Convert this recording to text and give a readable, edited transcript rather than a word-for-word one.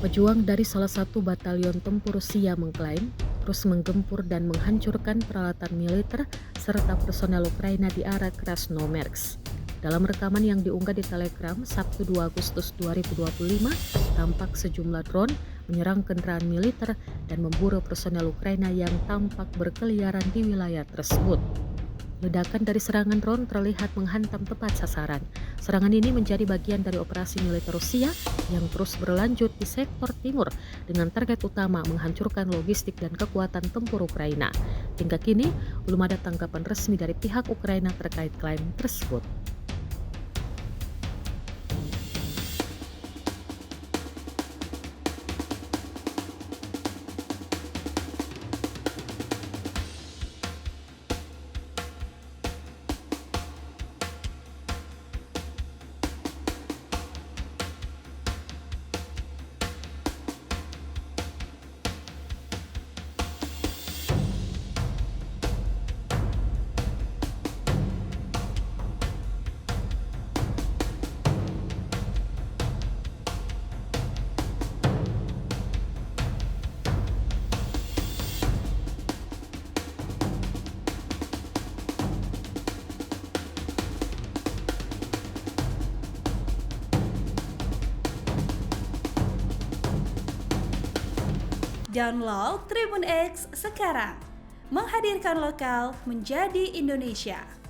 Pejuang dari salah satu batalion tempur Rusia mengklaim terus menggempur dan menghancurkan peralatan militer serta personel Ukraina di area Krasnomersk. Dalam rekaman yang diunggah di Telegram Sabtu 2 Agustus 2025, tampak sejumlah drone menyerang kendaraan militer dan memburu personel Ukraina yang tampak berkeliaran di wilayah tersebut. Ledakan dari serangan drone terlihat menghantam tepat sasaran. Serangan ini menjadi bagian dari operasi militer Rusia yang terus berlanjut di sektor timur dengan target utama menghancurkan logistik dan kekuatan tempur Ukraina. Hingga kini, belum ada tanggapan resmi dari pihak Ukraina terkait klaim tersebut. Download Tribun X sekarang, menghadirkan lokal menjadi Indonesia.